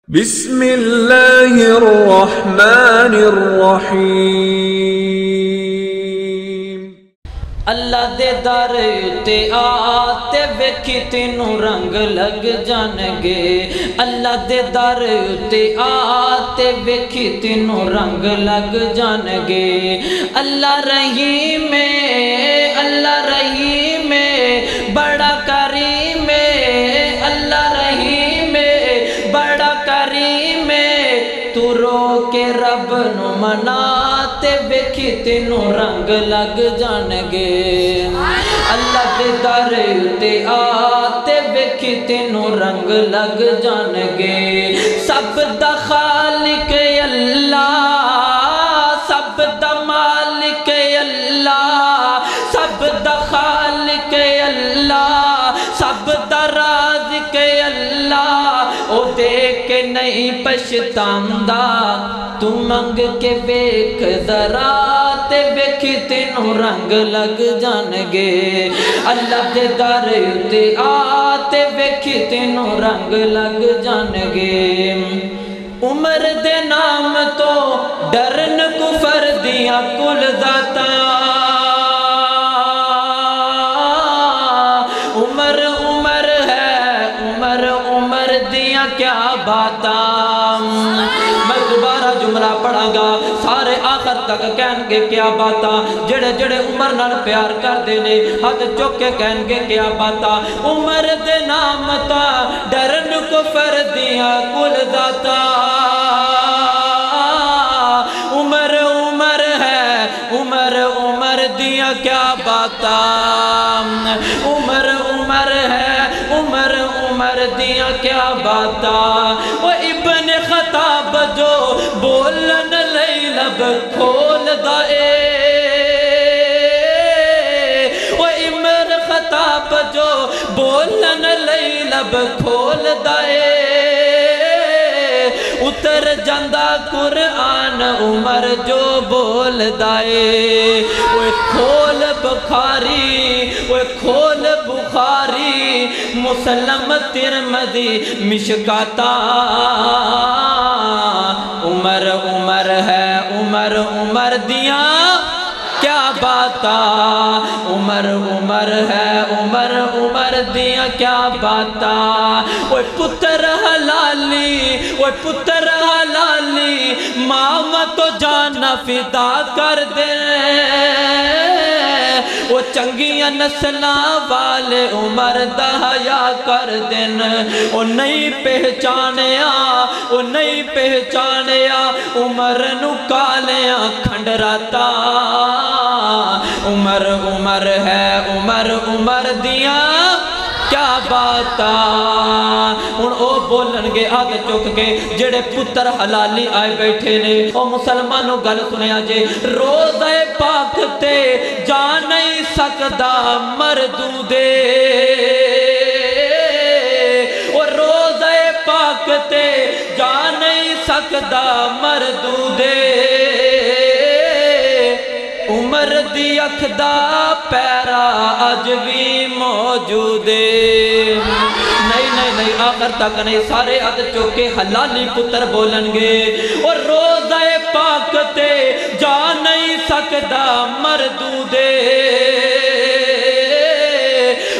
بسم اللہ الرحمن الرحیم۔ اللہ دے در تے آتے ویکھی تینوں رنگ لگ جانگے، اللہ دے در تے آتے ویکھی تینوں رنگ لگ جانگے۔ اللہ رحیم ہے، اللہ رحیم ہے، بڑا کریم ہے، اللہ رحیم ہے، بڑا کریم ہے۔ تو رو کے رب نو مناتے ویکھی تینوں رنگ لگ جانگے۔ اللہ دے در تے آتے ویکھی تینوں رنگ لگ جانگے۔ سب دا خالق اللہ، سب دا مالک اللہ، سب دا خالق اللہ، سب دا رازق اللہ۔ او دیکھ کے نہیں پچھتاندا، تو منگ کے ویکھ ذرا تے ویکھی تینوں رنگ لگ جانگے۔ اللہ دے در تے آتے ویکھی تینوں رنگ لگ جانگے۔ عمر دے نام تو ڈرن کفر دیاں کل ذاتاں، عمر عمر ہے، عمر عمر دیاں کیا باتاں۔ میں دوبارہ جملہ پڑھا گا، سارے آخر تک کہن گے کیا باتاں۔ جڑے جڑے عمر نال پیار کر دینے ہاتھ چک کے کہن گے کیا باتاں۔ عمر دے نام تا ڈرن کفر دیاں کل ذاتاں، عمر عمر ہے، عمر عمر دیاں کیا باتاں، عمر عمر ہے، عمر عمر دیاں کیا باتاں۔ وہ ابن خطاب جو بولن لئی لب کھول دائے، وہ ابن خطاب جو بولن لئی لب کھول دائے۔ اتر جاندہ قرآن عمر جو بول دائے۔ وہ کھول بخاری، وہ کھول بخاری، مسلم ترمذی مشکاتاں، عمر عمر ہے، عمر عمر دیاں کیا باتاں، عمر عمر ہے، عمر عمر دیاں کیا باتاں۔ وہ پتر حلالی، وہ پتر حلالی، ماں تو جان فدا کر دے۔ وہ چنگیاں نسلاں والے عمر دا حیا کر دین۔ وہ نہیں پہچانیا، وہ نہیں پہچانیا، عمر نو کالیاں کھنڈراتا، عمر عمر ہے، عمر عمر دیاں کیا باتاں۔ ہن او بولن گے ہاتھ چک کے جڑے پتر حلالی آئے بیٹھے نے۔ او مسلمانوں گل سنیا جے، روزہ پاک تے جا نہیں سکدا مردودے، او روزہ پاک تے جا نہیں سکدا مردودے۔ عمر دی اکھ دا پیرا اج بھی موجود ہے۔ نہیں نہیں نہیں، آخر تک نہیں، سارے ہاتھ چوکے حلالی پتر بولن گے۔ اور روزہ پاک تے جا نہیں سکدا مردودے،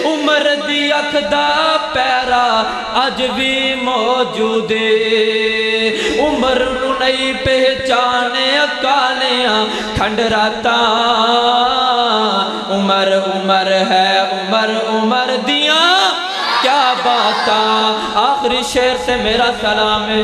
عمر دی اکھ دا پیرا اج بھی موجود ہے۔ عمر نو نہیں پہچانے کالیاں کھنڈراتاں، عمر عمر ہے، عمر عمر دیاں کیا باتاں۔ آخری شعر سے میرا سلام ہے۔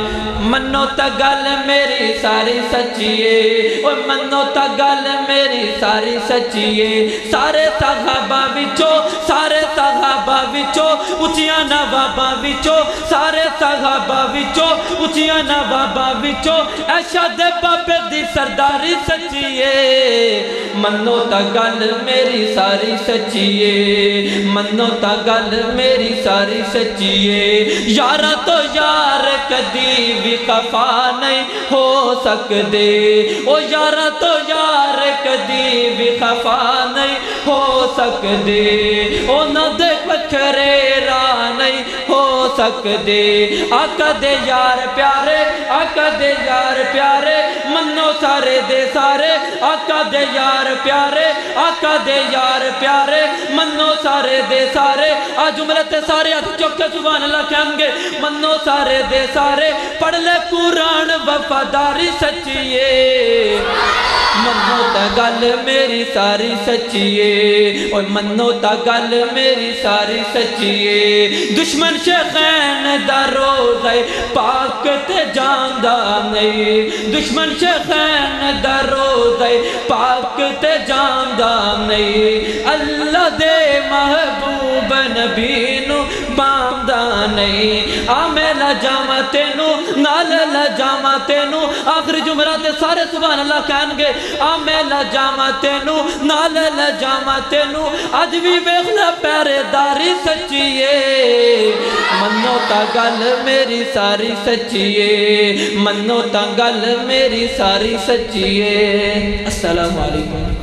منو تا گل میری ساری سچی ہے، او منو تا گل میری ساری سچی ہے۔ سارے صحابہ وچوں، سارے صحابہ وچوں، اچھیاں نواباں وچوں، سارے صحابہ وچوں، اچھیاں نواباں وچوں، عائشہ دے بابے دی سرداری سچی ہے۔ منو تا گل میری ساری سچی ہے، منو تا گل میری ساری سچی ہے۔ یاراں تو یار کدی بھی خفا نہیں ہو سکدے، او یاراں تو یار کدی بھی خفا نہیں ہو سکدے، انہاں دے وکھرے راہ نہیں ہو سکدے آقا دے یار پیارے آقا دے یار پیارے منو سارے دے سارے آقا دے یار پیارے آقا دے یار پیارے منو سارے دے سارے آج جملت سارے ہاتھ چک کے سبحان اللہ کہیں گے منو سارے دے سارے پڑھ لے قرآن وفاداری سچیے منو تا گل میری ساری سچیے اوہ منو تا گل میری ساری سچیے دشمن شیخین دا روزہ پاک تے جاندہ نہیں دشمن شیخین دا روزہ پاک تے جاندہ نہیں اللہ دے محبوب نبی نو باندہ نہیں آمیں لجامہ تینو نال لجامہ تینو آخری جمعرات سارے سبحان اللہ کہیں گے آمیں لجامہ تینو نال لجامہ تینو آج بھی بیخلا پیرے داری سچیے منو تا گل میری ساری سچیے منو تا گل میری ساری سچیے السلام علیکم